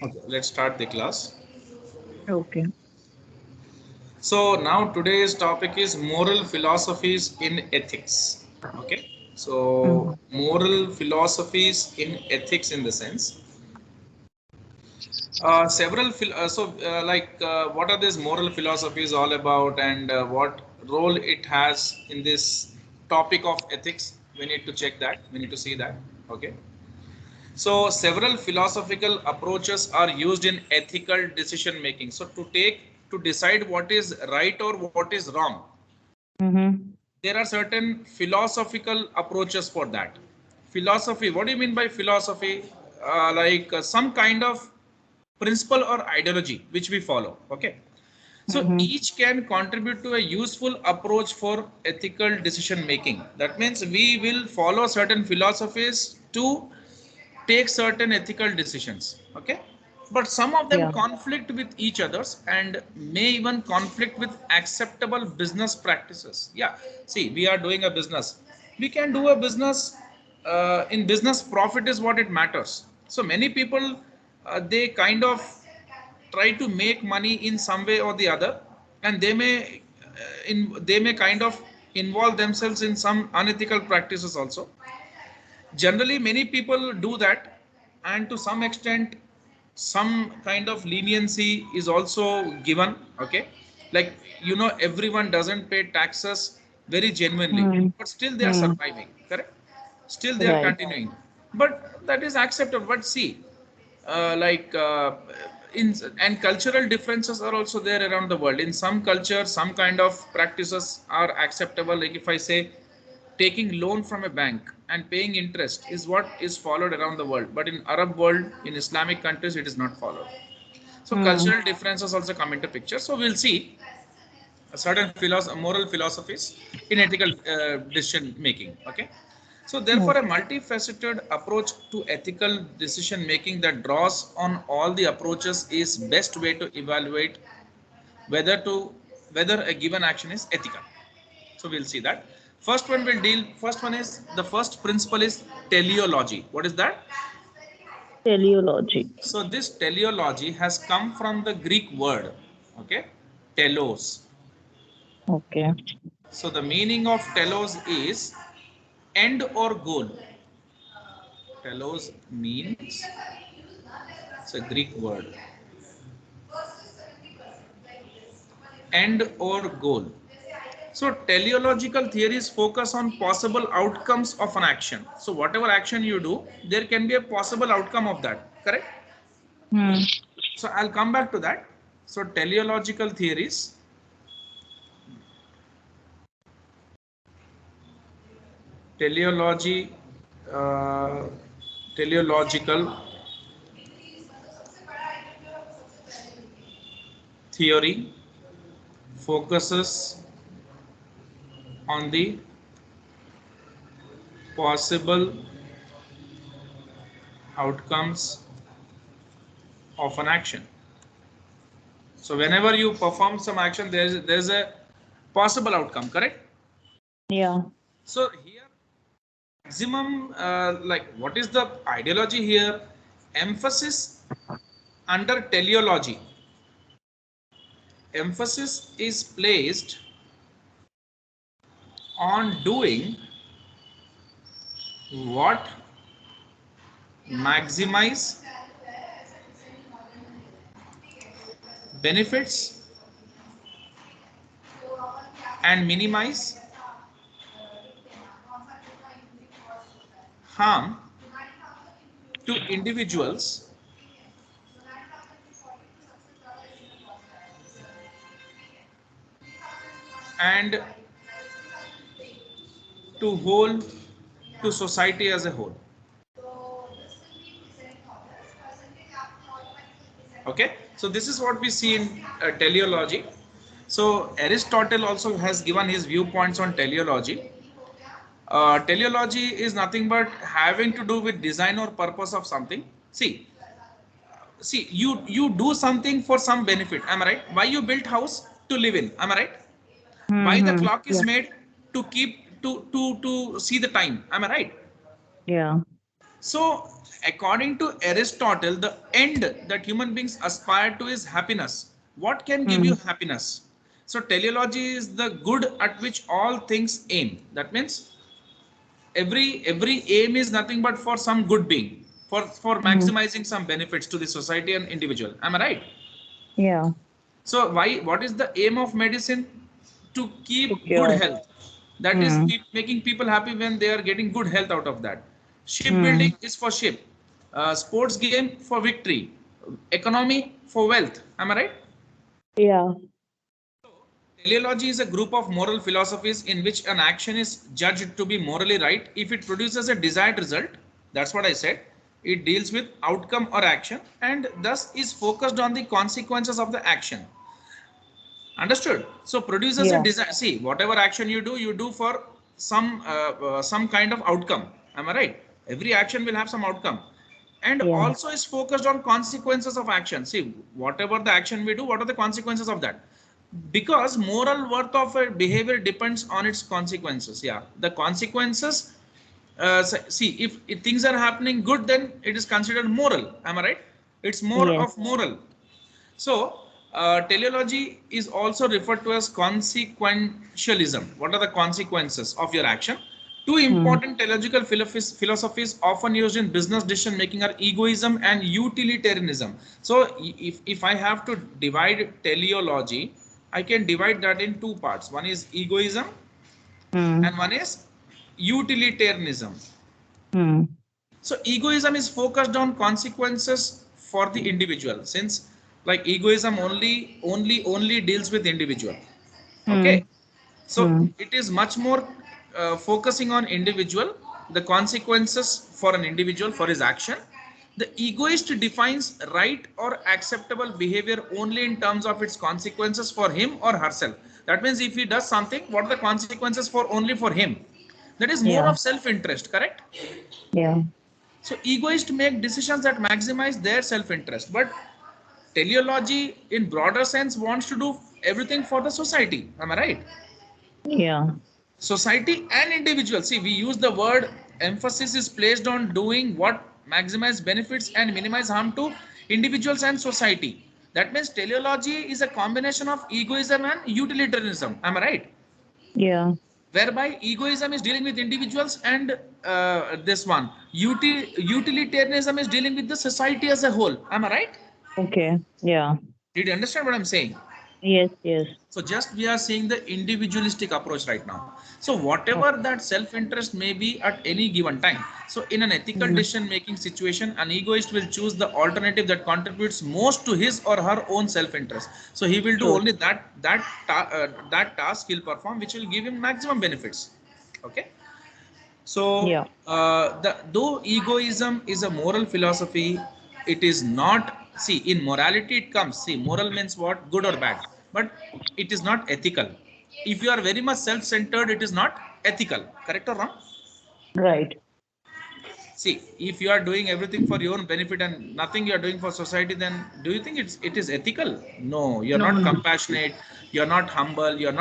Okay, let's start the class. Okay. So now today's topic is moral philosophies in ethics. Okay, so Mhm. moral philosophies in ethics in the sense what are these moral philosophies all about, and what role it has in this topic of ethics? We need to check that. We need to see that. Okay. So several philosophical approaches are used in ethical decision making. So to decide what is right or what is wrong, Mhm. there are certain philosophical approaches for that. Philosophy, what do you mean by philosophy? Some kind of principle or ideology which we follow. Okay. So Mhm. each can contribute to a useful approach for ethical decision making. That means we will follow certain philosophies to take certain ethical decisions. Okay. But some of them Yeah. conflict with each others and may even conflict with acceptable business practices. Yeah, see, we are doing a business, we can do a business. In business, profit is what it matters. So many people, they kind of try to make money in some way or the other, and they may kind of involve themselves in some unethical practices also. Generally many people do that, and to some extent some kind of leniency is also given. Okay, like, everyone doesn't pay taxes very genuinely, Mm. but still they are Mm. surviving, correct? Still they are Right. continuing, but that is acceptable. But see, uh, like uh, in and cultural differences are also there around the world. In some cultures some kind of practices are acceptable, like if I say taking loan from a bank and paying interest is what is followed around the world, but in Arab world, in Islamic countries, it is not followed. So Mm. cultural differences also come into picture. So we'll see certain moral philosophies in ethical decision making. Okay. So therefore a Okay. multifaceted approach to ethical decision making that draws on all the approaches is best way to evaluate whether to whether a given action is ethical. So we'll see that. First one is, the first principle is teleology. What is that? Teleology. So this teleology has come from the Greek word, okay, telos. Okay. So the meaning of telos is end or goal. Telos means, it's a Greek word, end or goal. So teleological theories focus on possible outcomes of an action. So whatever action you do, there can be a possible outcome of that, correct? Mm. So I'll come back to that. So teleology, uh, teleological theory focuses on the possible outcomes of an action. So whenever you perform some action, there's a possible outcome, correct? Yeah. So here maximum, like, what is the ideology here? Emphasis under teleology. Emphasis is placed on doing what maximize benefits and minimize harm to individuals and to whole to society as a whole. Okay, so this is what we see in teleology. So Aristotle also has given his viewpoints on teleology. Teleology is nothing but having to do with design or purpose of something. See, you do something for some benefit, am I right? Why you built house? To live in, am I right? Why the Mm-hmm. clock is Yeah. made? To keep to see the time, am I right? Yeah. So according to Aristotle, the end that human beings aspire to is happiness. What can give you Hmm. happiness? So teleology is the good at which all things aim. That means every aim is nothing but for some good being, for Hmm. maximizing some benefits to the society and individual. Am I right? Yeah. So what is the aim of medicine? To keep To good cure. health. That is Hmm. making people happy when they are getting good health out of that. Hmm. Shipbuilding is for ship. Sports game for victory. Economy for wealth. Am I right? Yeah. Teleology is a group of moral philosophies in which an action is judged to be morally right if it produces a desired result. That's what I said. It deals with outcome or action and thus is focused on the consequences of the action. Understood? So produces a Yeah. design. See, whatever action you do for some kind of outcome. Am I right? Every action will have some outcome, and Yeah. also is focused on consequences of action. See, whatever the action we do, what are the consequences of that? Because moral worth of a behavior depends on its consequences. Yeah, the consequences. See, if things are happening good, then it is considered moral. Am I right? It's more Yes. of moral. So, teleology is also referred to as consequentialism. What are the consequences of your action? Two Hmm. important teleological philosophies often used in business decision making are egoism and utilitarianism. So, if I have to divide teleology, I can divide that in two parts. One is egoism Hmm. and one is utilitarianism. Hmm. So egoism is focused on consequences for the individual, since like egoism only deals with individual. Hmm. Okay, so Hmm. it is much more focusing on individual, the consequences for an individual for his action. The egoist defines right or acceptable behavior only in terms of its consequences for him or herself. That means if he does something, what are the consequences for only for him? That is more Yeah. of self-interest, correct? Yeah. So egoists make decisions that maximize their self-interest, but teleology in broader sense wants to do everything for the society. Am I right? Yeah. Society and individual. See, we use the word, emphasis is placed on doing what maximize benefits and minimize harm to individuals and society. That means teleology is a combination of egoism and utilitarianism. Am I right? Yeah. Whereby egoism is dealing with individuals and this one utilitarianism is dealing with the society as a whole. Am I right? Okay. Yeah. Did you understand what I'm saying? Yes. Yes. So just we are seeing the individualistic approach right now. So whatever Okay. that self-interest may be at any given time, so in an ethical Hmm. decision making situation, an egoist will choose the alternative that contributes most to his or her own self-interest. So he will do True. only that task he'll perform which will give him maximum benefits. Okay. So, Yeah. though egoism is a moral philosophy, it is not. See, in morality, it comes. See, moral means what? Good or bad. But it is not ethical. If you are very much self centered, it is not ethical. Correct or wrong? Right. See, if you are doing everything for your own benefit and nothing you are doing for society, then do you think it is ethical? No, you're No. not No. compassionate, you're not humble, you're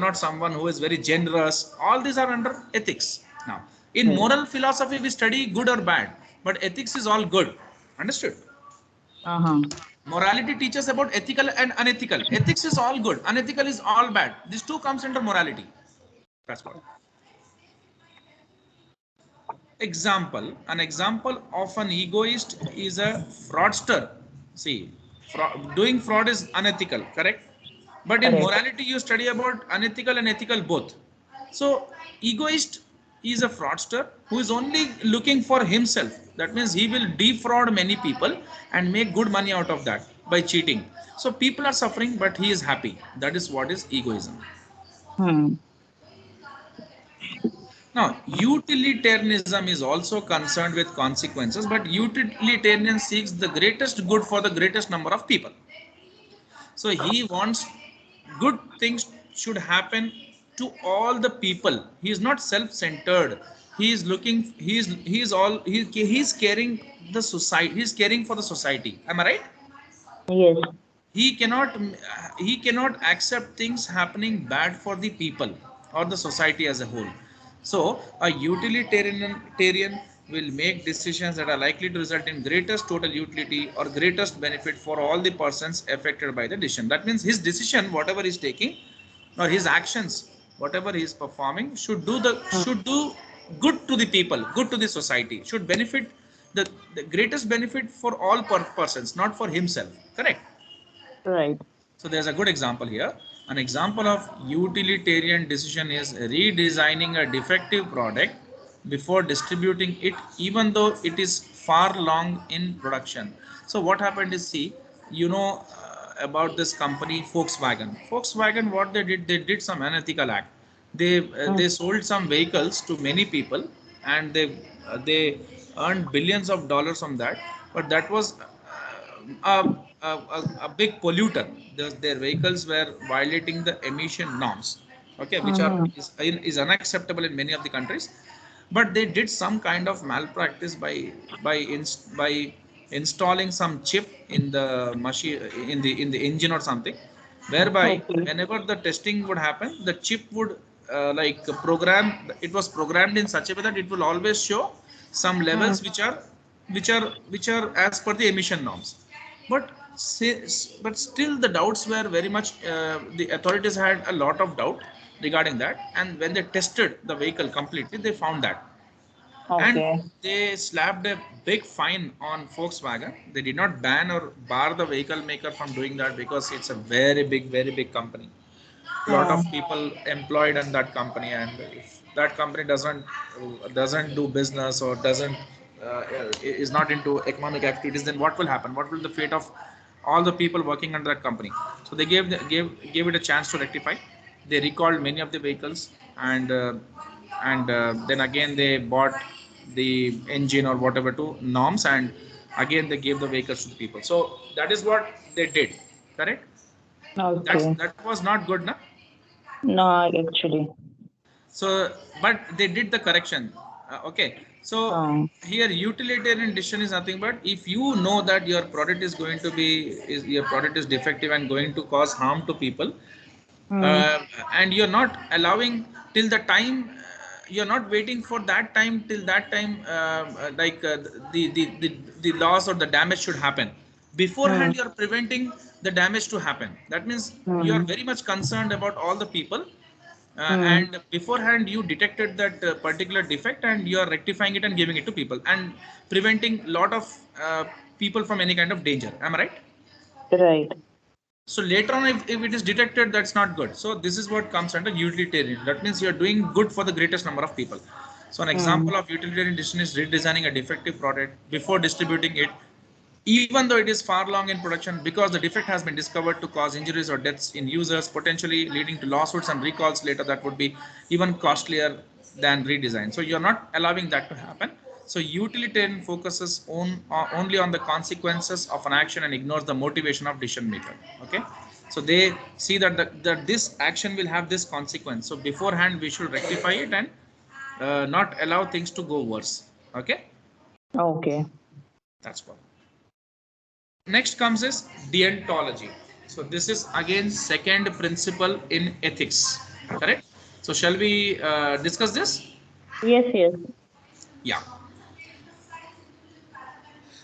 not someone who is very generous. All these are under ethics. Now, in Right. moral philosophy, we study good or bad, but ethics is all good. Understood? Uh huh. Morality teaches about ethical and unethical. Ethics is all good, unethical is all bad. These two comes under morality. That's what. Example, an example of an egoist is a fraudster. See, doing fraud is unethical, correct? But in Correct. morality you study about unethical and ethical both. So egoist is a fraudster who is only looking for himself. That means he will defraud many people and make good money out of that by cheating. So people are suffering but he is happy. That is what is egoism. Hmm. Now, utilitarianism is also concerned with consequences, but utilitarian seeks the greatest good for the greatest number of people. So he wants good things should happen to all the people. He is not self-centered. He is looking. He is caring the society. He is caring for the society. Am I right? Yes. He cannot accept things happening bad for the people or the society as a whole. So a utilitarian will make decisions that are likely to result in greatest total utility or greatest benefit for all the persons affected by the decision. That means his decision, whatever he's taking, or his actions, whatever he is performing, should do good to the people, good to the society, should benefit the greatest benefit for all persons, not for himself. Correct? Right. So there's a good example here. An example of utilitarian decision is redesigning a defective product before distributing it, even though it is far long in production. So what happened is, see, about this company Volkswagen. Volkswagen, what they did some unethical act. They sold some vehicles to many people, and they earned billions of dollars from that. But that was a big polluter. Their vehicles were violating the emission norms, okay, which are Mm-hmm. is unacceptable in many of the countries. But they did some kind of malpractice by installing some chip in the machine, in the engine or something, whereby Okay. whenever the testing would happen, the chip would like program. It was programmed in such a way that it will always show some Mm. levels which are as per the emission norms. But but still the doubts were very much, the authorities had a lot of doubt regarding that, and when they tested the vehicle completely, they found that, and Okay. they slapped a big fine on Volkswagen. They did not ban or bar the vehicle maker from doing that, because it's a very big company. A lot of Mm. people employed in that company, and if that company doesn't do business, or doesn't is not into economic activities, then what will happen? What will the fate of all the people working under that company? So they gave it a chance to rectify. They recalled many of the vehicles, and then again they bought the engine or whatever to norms, and again they gave the vehicles to the people. So that is what they did. Correct? Okay. That was not good, na? No, actually. So, but they did the correction. Okay. So Um. here utilitarian decision is nothing but, if you know that your product is going to be your product is defective and going to cause harm to people, Mm. uh, and you're not allowing till the time, you're not waiting for that time, till that time, the loss or the damage should happen Mm. beforehand. You're preventing the damage to happen. That means you are Mm. very much concerned about all the people, Mm. and beforehand you detected that particular defect, and you are rectifying it and giving it to people, and preventing lot of people from any kind of danger. Am I right? Right. So later on, if it is detected, that's not good. So this is what comes under utilitarian. That means you're doing good for the greatest number of people. So an Mm. example of utilitarian decision is redesigning a defective product before distributing it, even though it is far long in production, because the defect has been discovered to cause injuries or deaths in users, potentially leading to lawsuits and recalls later that would be even costlier than redesign. So you're not allowing that to happen. So utilitarian focuses only on the consequences of an action and ignores the motivation of decision maker. Okay. So they see that this action will have this consequence. So beforehand we should rectify it, and not allow things to go worse. Okay. Okay. That's what. Next comes is deontology. So this is again second principle in ethics. Correct? So shall we discuss this? Yes, yes. Yeah.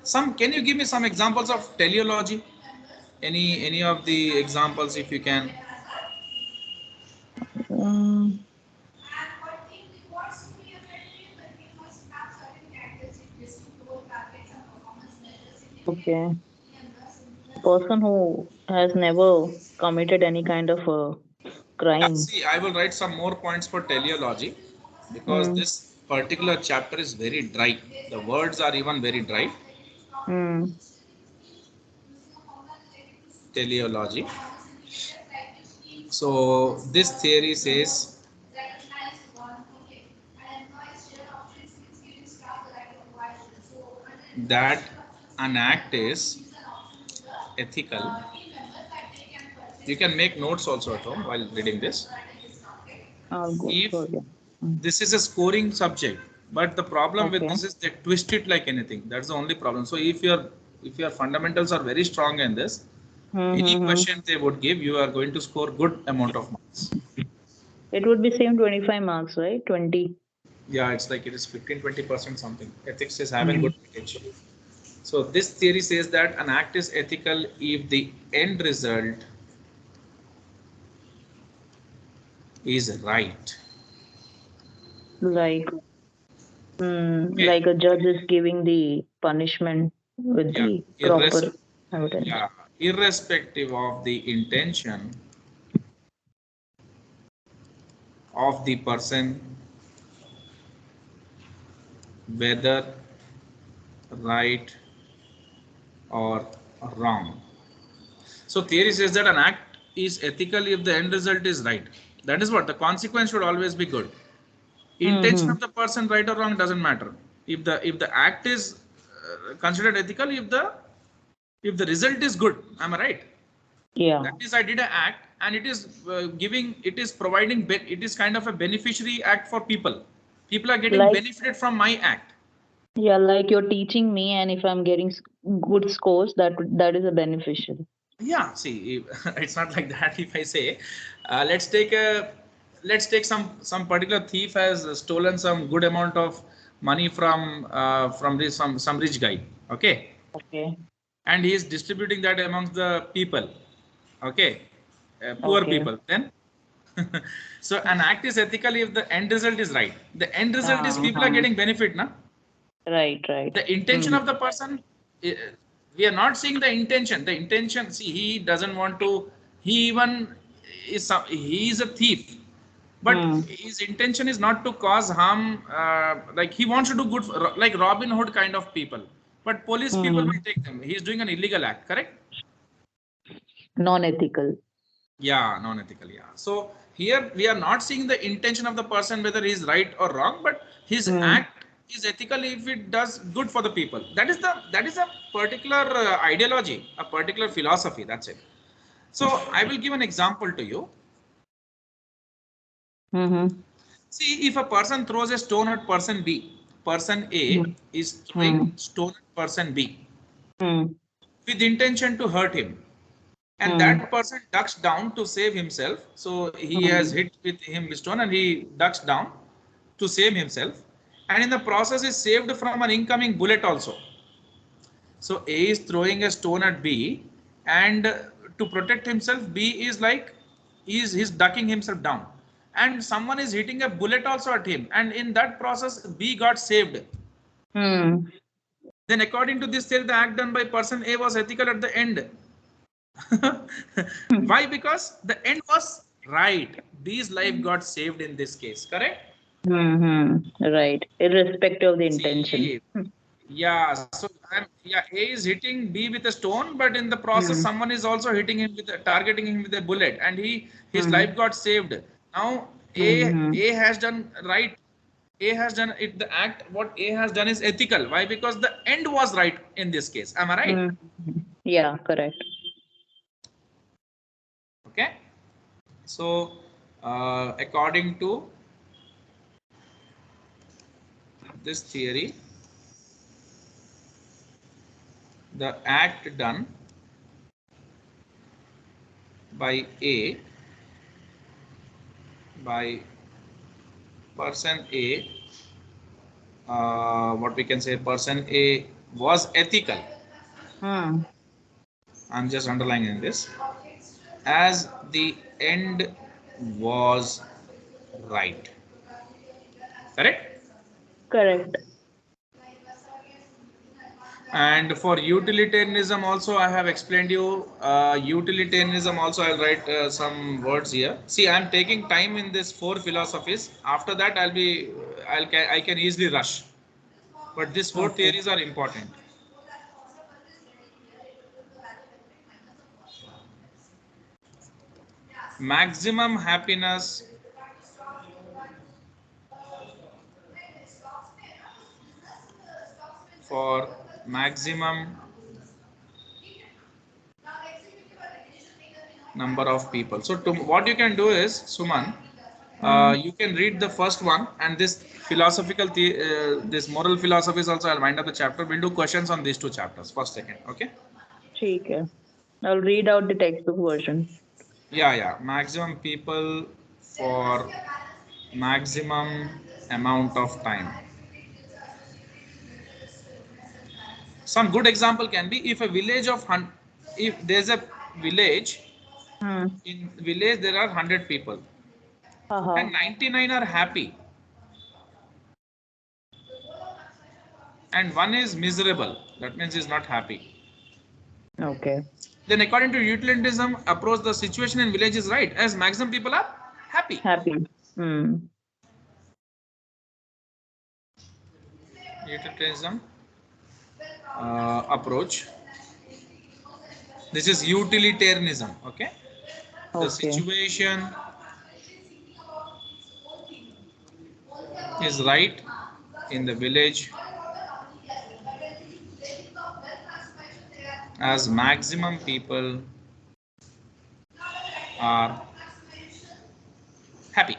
Some, can you give me some examples of teleology? Any of the examples, if you can? Mm. Okay. Person who has never committed any kind of a Yeah, crime. see, I will write some more points for teleology, because Mm. this particular chapter is very dry. The words are even very dry. Mm. Teleology. So this theory says that an act is ethical. You can make notes also at home while reading this. I'll go If through again. Mm. this is a scoring subject, but the problem with Okay. this is they twist it like anything. That's the only problem. So if your fundamentals are very strong in this, any Mm-hmm. question they would give, you are going to score good amount of marks. It would be same 25 marks, right? 20. Yeah, it's like it is 15-20% something. Ethics is having good potential. So this theory says that an act is ethical if the end result is right. Like, Okay. like a judge is giving the punishment with Yeah. the proper evidence. Yeah. Irrespective of the intention of the person, whether right or wrong. So theory says that an act is ethical if the end result is right. That is what the consequence should always be good. Intention Mm-hmm. of the person, right or wrong, doesn't matter. If the act is considered ethical, if the result is good, am I right? Yeah. That is, I did an act and it is it is providing, it is kind of a beneficiary act for people. People are getting Like, benefited from my act. yeah, like you're teaching me, and if I'm getting good scores, that is a beneficial. Yeah, see, it's not like that. If I say, let's take a, let's take some particular thief has stolen some good amount of money from this some rich guy, okay, Okay. and he is distributing that amongst the people, okay, poor Okay. people. Then, so an act is ethical if the end result is right. The end result is people are Uh-huh. getting benefit, na? Right, right. The intention Mm-hmm. of the person, eh, we are not seeing the intention. The intention, see, he doesn't want to, he even he is a thief, but Mm. his intention is not to cause harm, like he wants to do good for, like Robin Hood kind of people, but police people Mm-hmm. will take them. He is doing an illegal act, correct? Non-ethical. Yeah, non-ethical. Yeah. So here we are not seeing the intention of the person whether he is right or wrong, but his Mm. act is ethical if it does good for the people. That is a particular ideology, a particular philosophy. That's it. So I will give an example to you. Mm-hmm. See, if a person throws a stone at person B, person A is throwing Mm. stone at person B Mm. with intention to hurt him, and Mm. that person ducks down to save himself. So he has Mm. hit with him with stone and he ducks down to save himself, and in the process is saved from an incoming bullet also. So A is throwing a stone at B, and to protect himself, B is like he's ducking himself down, and someone is hitting a bullet also at him, and in that process B got saved. Mm. Then according to this theory, the act done by person A was ethical at the end. Why? Because the end was right. B's life got saved in this case, correct? Mm-hmm. Right. Irrespective of the intention. See, yeah, so yeah, A is hitting B with a stone, but in the process, Mm. someone is also hitting him with targeting him with a bullet, and his life Mm. got saved. Now Mm-hmm. A has done right. A has done it. The act what A has done is ethical. Why? Because the end was right in this case. Am I right? Mm. Yeah, correct. Okay. So, according to this theory, the act done by A, by person A, what we can say, person A was ethical. Mm. I'm just underlining this, as the end was right. Correct? Correct. And for utilitarianism also, I have explained you. Utilitarianism also, I'll write some words here. See, I'm taking time in this four philosophies. After that, I can easily rush. But these four Okay. theories are important. Maximum happiness for maximum number of people. So what you can do is, Suman, Mm. you can read the first one, and this this moral philosophies also. I'll wind up the chapter. We'll do questions on these two chapters, first, second. Okay? ठीक है. I'll read out the textbook version. Yeah, yeah. Maximum people for maximum amount of time. Some good example can be if a village of if there's a village, in village there are 100 people and 99 are happy and one is miserable, that means he's not happy. Okay. Then according to utilitarianism approach, the situation in village is right as maximum people are happy. Happy. Utilitarianism approach. This is utilitarianism. Okay. The situation is right in the village as maximum people are happy.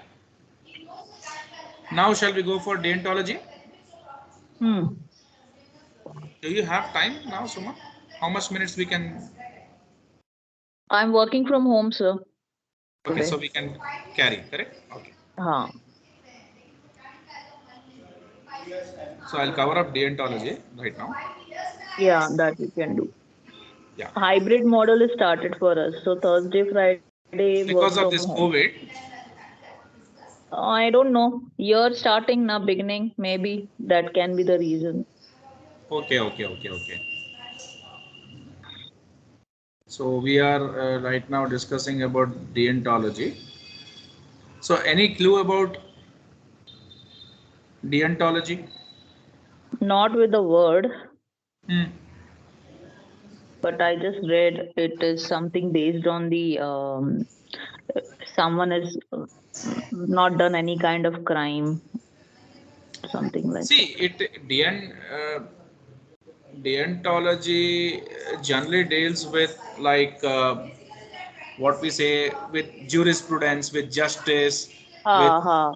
Now shall we go for deontology? Do you have time now, Suma? How much minutes we can? I'm working from home, sir. Okay, Today. so we can carry, correct? Okay. So I'll cover up deontology right now. Yeah, that we can do. Yeah. Hybrid model is started for us. So Thursday, Friday, because of this COVID. I don't know. Year starting now, beginning, maybe that can be the reason. Okay. So we are right now discussing about deontology. So any clue about deontology? Not with the word. But I just read it is something based on the someone has not done any kind of crime, something like that. Deontology generally deals with like what we say with jurisprudence, with justice, so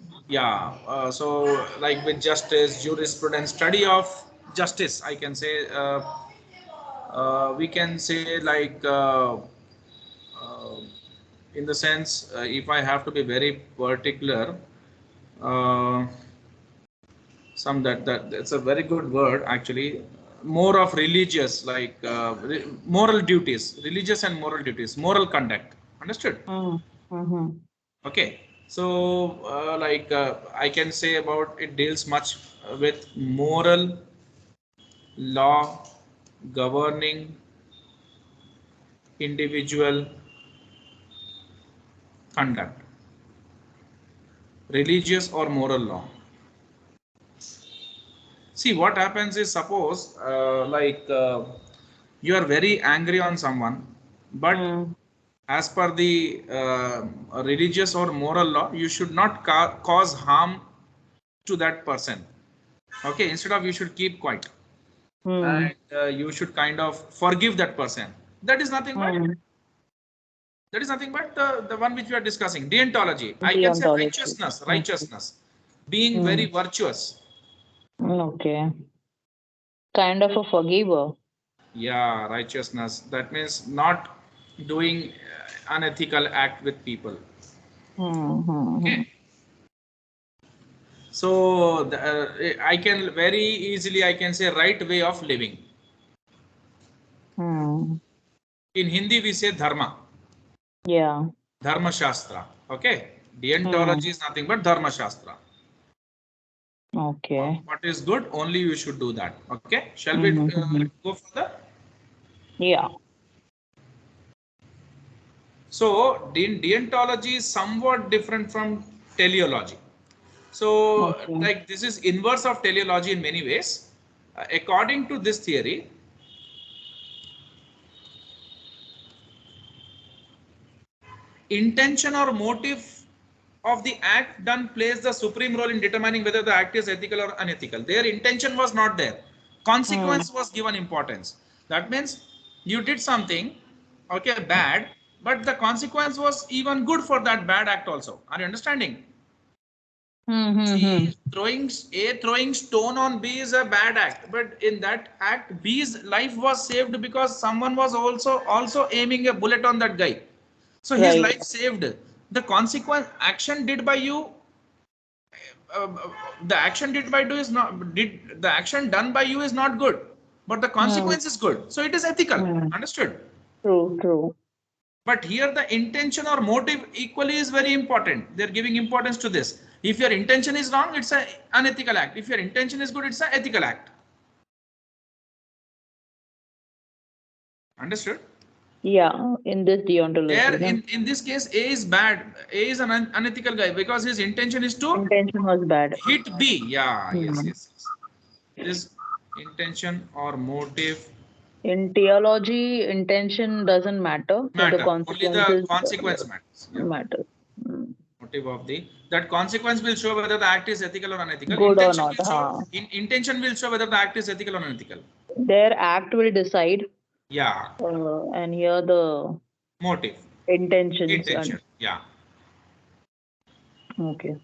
like with justice, jurisprudence, study of justice, I can say. We can say like in the sense, if I have to be very particular, that's a very good word actually. More of religious, like moral duties, religious and moral duties, moral conduct. Understood? Okay. So I can say about it deals much with moral law governing individual conduct, religious or moral law. See, what happens is, suppose you are very angry on someone, but as per the religious or moral law, you should not cause harm to that person. Okay, instead of you should keep quiet and you should kind of forgive that person. That is nothing but the one which we are discussing, deontology. I can say righteousness, being very virtuous. Okay. Kind of a forgiver. Yeah, righteousness. That means not doing unethical act with people. Okay. So I can very easily, I can say right way of living. In Hindi we say dharma. Yeah. Dharma Shastra. Okay. Deontology is nothing but Dharma Shastra. Okay. What is good, only you should do that. Okay. Shall we go further? Yeah. So deontology is somewhat different from teleology. So like this is inverse of teleology in many ways. According to this theory, intention or motive of the act done plays the supreme role in determining whether the act is ethical or unethical. Their intention was not there. Consequence was given importance. That means you did something, okay, bad, but the consequence was even good for that bad act also. Are you understanding? See, throwing stone on B is a bad act, but in that act, B's life was saved because someone was also aiming a bullet on that guy. So his life saved. The consequence action did by you the action did by you is not did the action done by you is not good, but the consequence is good. So it is ethical. Understood? True, true. But here the intention or motive equally is very important. They're giving importance to this. If your intention is wrong, it's an unethical act. If your intention is good, it's an ethical act. Understood? Yeah, in this deontology. There, no? in this case, A is bad. A is an unethical guy because his intention is to Intention was bad. hit B. Yeah, yes, Hmm. yes, yes. This intention or motive In theology, intention doesn't matter, but the matter. Only the consequences consequence matters. Yeah. matter. Hmm. Motive of the that consequence will show whether the act is ethical or unethical. Good or Intention not. will show Huh. intention will show whether the act is ethical or unethical. Their act will decide, Yeah. and here the Motive. intentions. Intention. Yeah. Okay.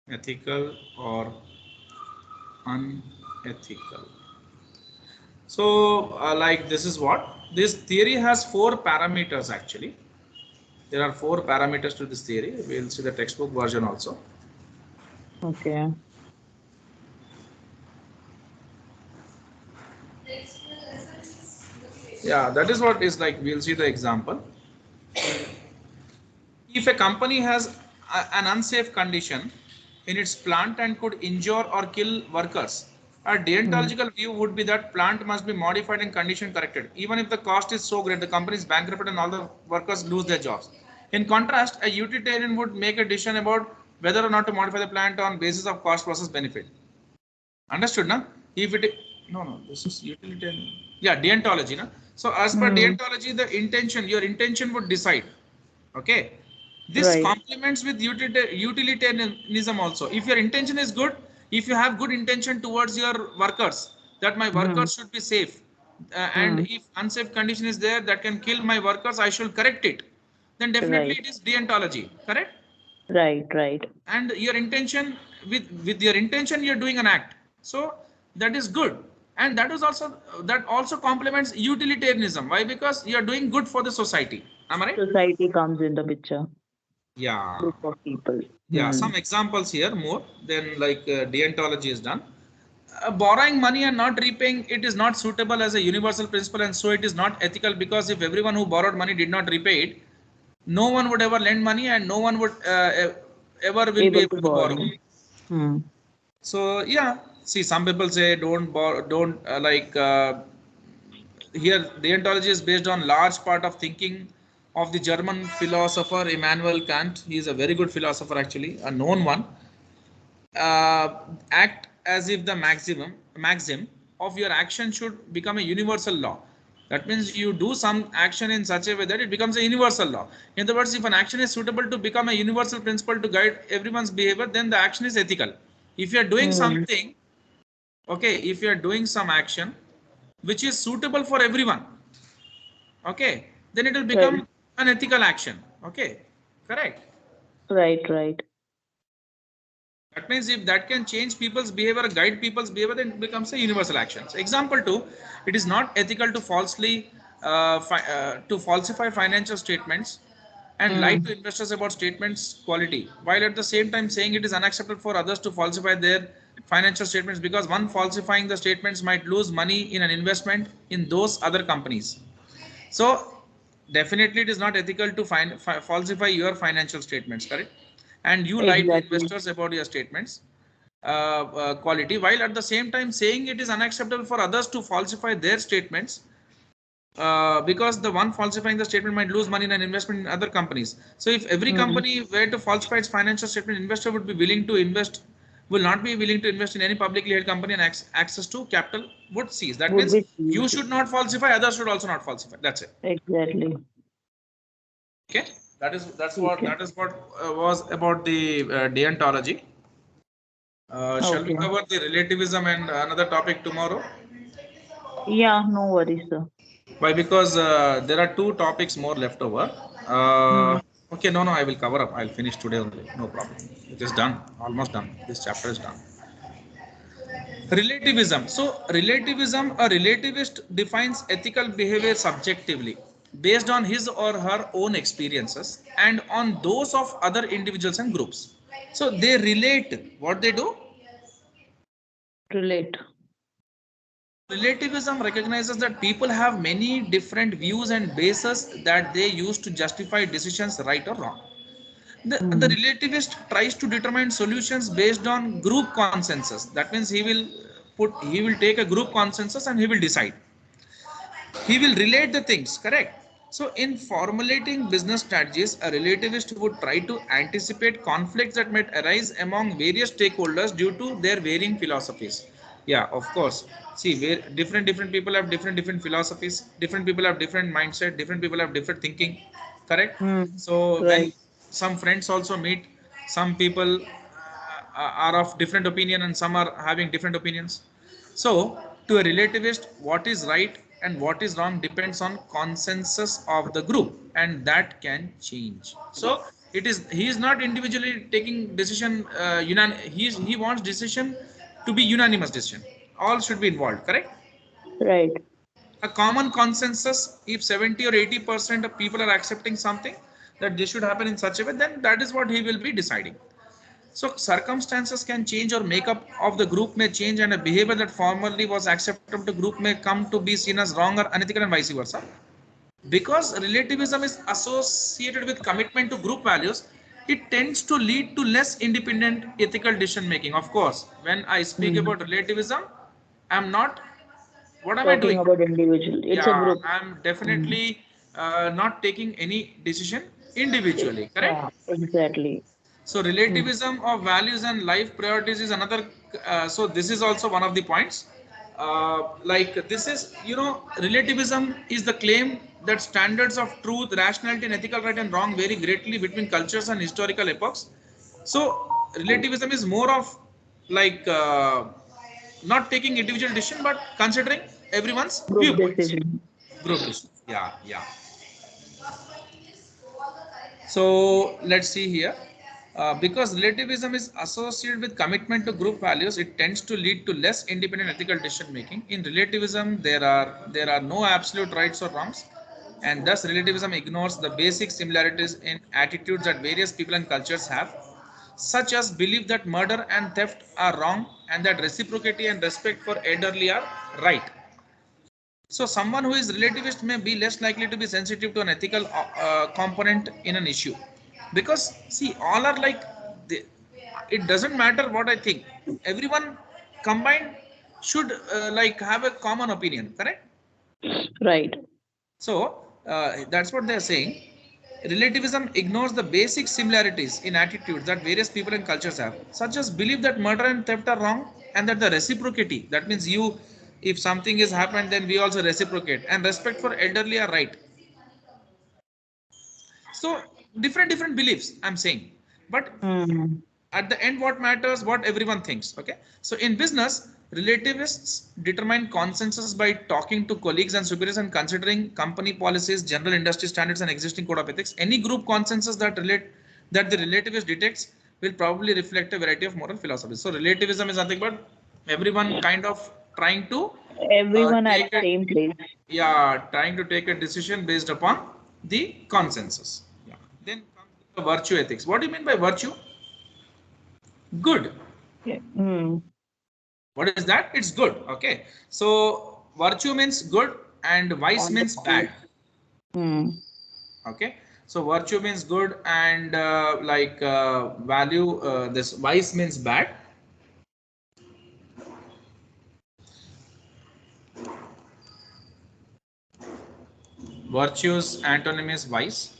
Ethical or unethical. So like this is what this theory has 4 parameters actually. There are 4 parameters to this theory. We'll see the textbook version also. Okay. Yeah, that is what is like. We'll see the example. If a company has an unsafe condition in its plant and could injure or kill workers, a deontological view would be that plant must be modified and condition corrected. Even if the cost is so great, the company is bankrupt and all the workers lose their jobs. In contrast, a utilitarian would make a decision about whether or not to modify the plant on basis of cost versus benefit. Understood, na? If it no, this is utilitarian. Yeah, deontology, na? So as per deontology, the intention, your intention would decide. Okay. This Right. complements with utilitarianism also. If your intention is good, if you have good intention towards your workers, that my workers should be safe, and if unsafe condition is there that can kill my workers, I should correct it. Then definitely Right. it is deontology, correct? Right. Right. And your intention with your intention you're doing an act, so that is good, and that also complements utilitarianism. Why? Because you're doing good for the society. Am I right? Society comes in the picture. Yeah. Group of people. Yeah, some examples here more than like deontology is done. Borrowing money and not repaying it is not suitable as a universal principle, and so it is not ethical, because if everyone who borrowed money did not repay it, no one would ever lend money and no one would ever will be Able to able to borrow. borrow. So yeah, see, some people say don't borrow, don't here deontology is based on large part of thinking of the German philosopher Immanuel Kant. He is a very good philosopher actually, a known one. Act as if the maxim of your action should become a universal law. That means you do some action in such a way that it becomes a universal law. In other words, if an action is suitable to become a universal principle to guide everyone's behavior, then the action is ethical. If you are doing something, okay, if you are doing some action which is suitable for everyone, okay, then it will Right. become an ethical action. Okay, correct. Right. Right. That means if that can change people's behavior, guide people's behavior, then it becomes a universal action. So example 2, it is not ethical to to falsify financial statements and lie to investors about statements quality, while at the same time saying it is unacceptable for others to falsify their financial statements, because one falsifying the statements might lose money in an investment in those other companies. So definitely it is not ethical to falsify your financial statements, correct? And you lie to Exactly. investors about your statements quality, while at the same time saying it is unacceptable for others to falsify their statements, because the one falsifying the statement might lose money in an investment in other companies. So if every company were to falsify its financial statement, investor would be willing to invest, will not be willing to invest in any publicly held company, and access to capital would cease. That Would means be you seized. should not falsify, others should also not falsify. That's it. Exactly. Okay, that's what Okay. was about the deontology. Shall we Okay. cover the relativism and another topic tomorrow? Yeah. No worries, sir. Why? Because there are two topics more left over. Okay, no, I will cover up. I'll finish today only. No problem. It is done. Almost done. This chapter is done. Relativism. So, relativism, a relativist defines ethical behavior subjectively based on his or her own experiences and on those of other individuals and groups. So, they relate. What they do? Relate. Relativism recognizes that people have many different views and bases that they use to justify decisions right or wrong. The relativist tries to determine solutions based on group consensus. That means he will take a group consensus and he will decide. He will relate the things, correct? So in formulating business strategies, a relativist would try to anticipate conflicts that might arise among various stakeholders due to their varying philosophies. Yeah, of course. See, different people have different philosophies. Different people have different mindset. Different people have different thinking. Correct. So when Right. some friends also meet, some people are of different opinion and some are having different opinions. So, to a relativist, what is right and what is wrong depends on consensus of the group, and that can change. So, he is not individually taking decision. He wants decision to be unanimous decision. All should be involved. Correct. Right. A common consensus, if 70 or 80% of people are accepting something that this should happen in such a way, then that is what he will be deciding. So circumstances can change or makeup of the group may change and a behavior that formerly was acceptable to group may come to be seen as wrong or unethical and vice versa. Because relativism is associated with commitment to group values, it tends to lead to less independent ethical decision making. Of course, when I speak about relativism, I'm not, what am I Talking doing? about individual. It's a Yeah, group. I'm definitely not taking any decision individually, correct? Yeah, exactly. So relativism of values and life priorities is another. So this is also one of the points. Like this is, relativism is the claim that standards of truth, rationality, and ethical right and wrong vary greatly between cultures and historical epochs. So relativism is more of like not taking individual decision, but considering everyone's Group viewpoints. decision. Group decision. Yeah, yeah. So let's see here. Because relativism is associated with commitment to group values, it tends to lead to less independent ethical decision making. In relativism, there are no absolute rights or wrongs, and thus relativism ignores the basic similarities in attitudes that various people and cultures have, such as belief that murder and theft are wrong and that reciprocity and respect for elderly are right. So someone who is relativist may be less likely to be sensitive to an ethical component in an issue, because see, all are like they, it doesn't matter what I think. Everyone combined should like have a common opinion, correct? Right. So that's what they are saying. Relativism ignores the basic similarities in attitudes that various people and cultures have, such as belief that murder and theft are wrong, and that the reciprocity, that means you, if something is happened, then we also reciprocate, and respect for elderly are right. So different beliefs, I'm saying, but Mm. at the end what matters, what everyone thinks. Okay, so in business, relativists determine consensus by talking to colleagues and superiors and considering company policies, general industry standards, and existing code of ethics. Any group consensus that the relativist detects will probably reflect a variety of moral philosophies. So relativism is nothing but everyone kind of trying to Everyone at take a, same place. yeah, trying to take a decision based upon the consensus. Yeah. Then comes the virtue ethics. What do you mean by virtue? Good. Yeah. Mm. What is that? It's good. Okay. So virtue means good and vice On the means bad. point. Mm. Okay. So virtue means good and value, this vice means bad. Virtue's antonym is vice.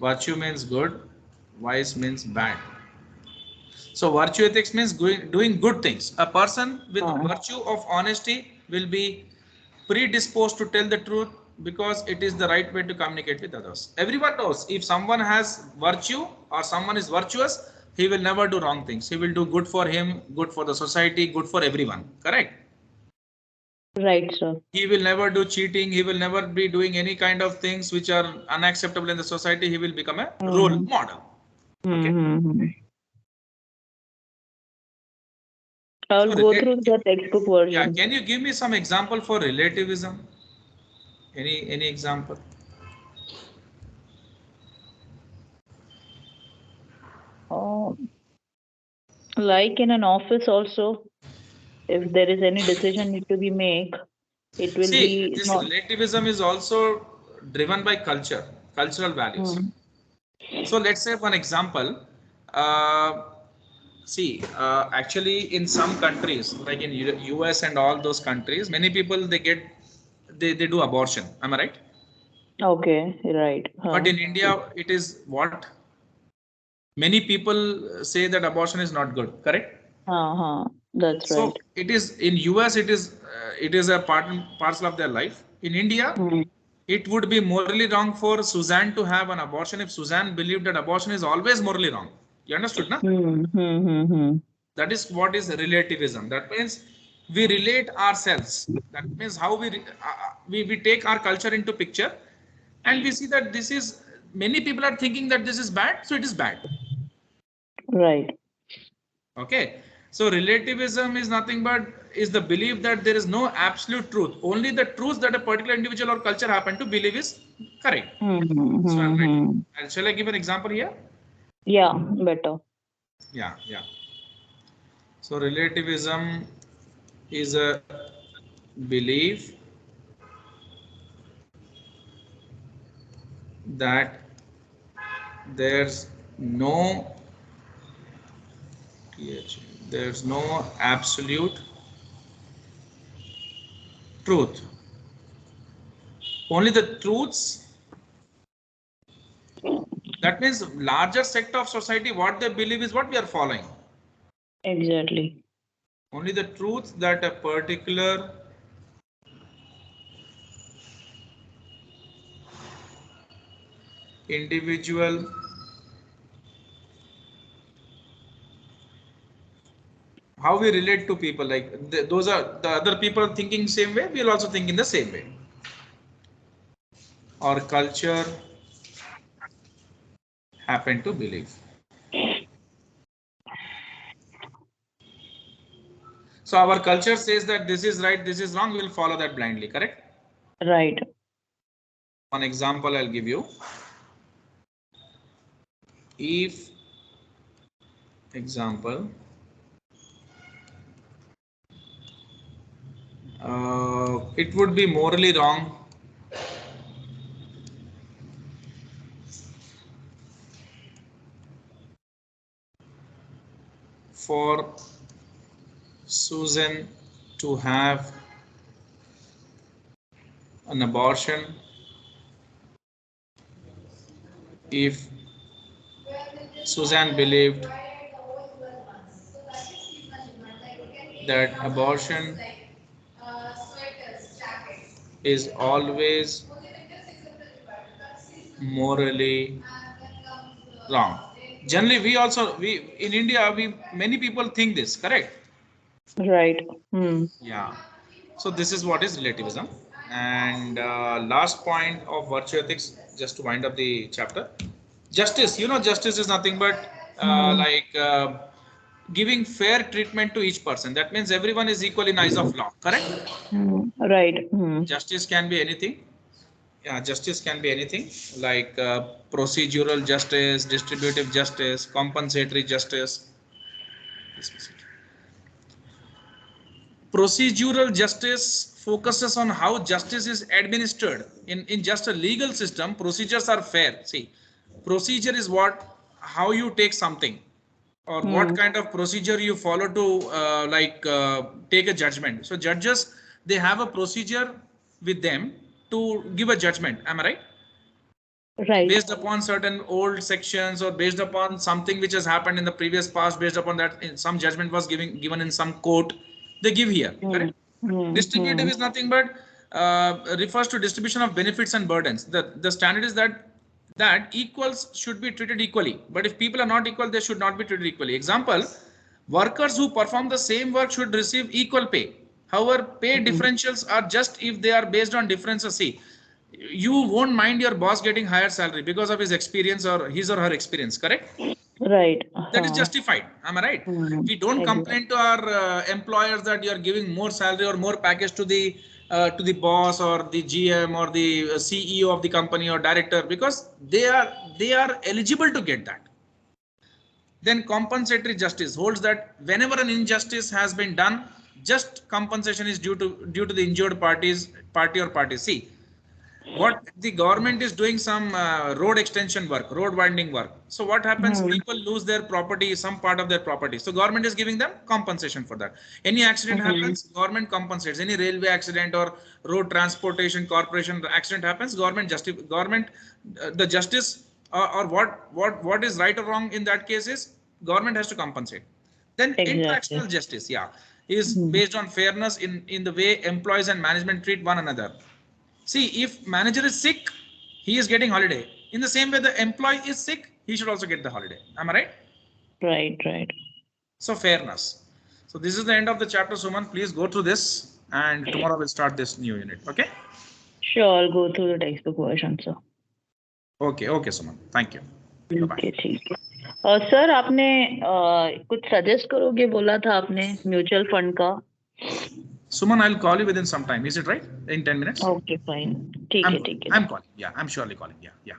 Virtue means good. Vice means bad. So virtue ethics means doing good things. A person with virtue of honesty will be predisposed to tell the truth because it is the right way to communicate with others. Everyone knows if someone has virtue or someone is virtuous, he will never do wrong things. He will do good for him, good for the society, good for everyone. Correct? Right, sir. He will never do cheating. He will never be doing any kind of things which are unacceptable in the society. He will become a role model. Okay. I'll So go through the textbook yeah, version. can you give me some example for relativism? Any example? Like in an office also, if there is any decision need to be made, it will See, be this not. relativism is also driven by culture, cultural values. So let's say one example. Uh, See, actually, in some countries, like in US and all those countries, many people they do abortion. Am I right? Okay, right. But in India, it is what many people say that abortion is not good. Correct? That's right. So it is in US. It is a part and parcel of their life. In India, it would be morally wrong for Suzanne to have an abortion if Suzanne believed that abortion is always morally wrong. You understood, na? That is what is relativism. That means we relate ourselves. That means how we take our culture into picture, and we see that this is many people are thinking that this is bad, so it is bad. Right. Okay. So relativism is nothing but is the belief that there is no absolute truth. Only the truth that a particular individual or culture happen to believe is correct. So I'm writing. And shall I give an example here? Yeah, better. Yeah, yeah. So relativism is a belief that there's no there's no absolute truth. Only the truths. That means larger sector of society, what they believe is what we are following. Exactly. Only the truth that a particular individual how we relate to people, like those are the other people thinking same way, we'll also think in the same way, or culture happen to believe. So our culture says that this is right, this is wrong, we'll follow that blindly, correct? Right. One example I'll give you. If example it would be morally wrong for Susan to have an abortion if Susan believed that abortion is always morally wrong. Generally, we in India, we many people think this, correct? Right. Yeah. So this is what is relativism. And last point of virtue ethics, just to wind up the chapter. Justice. You know, justice is nothing but giving fair treatment to each person. That means everyone is equal in eyes of law. Correct? Right. Justice can be anything. Yeah, justice can be anything like procedural justice, distributive justice, compensatory justice. Procedural justice focuses on how justice is administered. In just a legal system, procedures are fair. See, procedure is how you take something, or what kind of procedure you follow to take a judgment. So judges, they have a procedure with them to give a judgment. Am I right? Right. Based upon certain old sections, or based upon something which has happened in the previous past, based upon that some judgment was given in some court, they give here. Correct? Distributive is nothing but refers to distribution of benefits and burdens. The standard is that equals should be treated equally, but if people are not equal, they should not be treated equally. Example, workers who perform the same work should receive equal pay. However, pay differentials are just if they are based on differences. See, you won't mind your boss getting higher salary because of his experience or his or her experience, correct? Right. That is justified. Am I right? We don't Agree. complain to our employers that you are giving more salary or more package to the boss or the GM or the CEO of the company or director, because they are eligible to get that. Then compensatory justice holds that whenever an injustice has been done, just compensation is due to the injured party or parties. See, what the government is doing some road extension work, road winding work. So what happens? People lose their property, some part of their property. So government is giving them compensation for that. Any accident happens, government compensates. Any railway accident or road transportation corporation accident happens, the justice or what is right or wrong in that case is government has to compensate. Then Exactly. interactional justice, is based on fairness in the way employees and management treat one another. See, if manager is sick, he is getting holiday. In the same way, the employee is sick, he should also get the holiday. Am I right? Right. So fairness. So this is the end of the chapter, Suman. Please go through this, and tomorrow we'll start this new unit. Okay? Sure, I'll go through the textbook version, sir. Okay, Suman. Thank you. Bye-bye. ठीक है. Sir आपने कुछ suggest करोगे बोला था आपने mutual fund का. Suman, I'll call you within some time. Is it right? In 10 minutes? Okay, fine. ठीक है. I'm calling. Yeah, I'm surely calling. Yeah.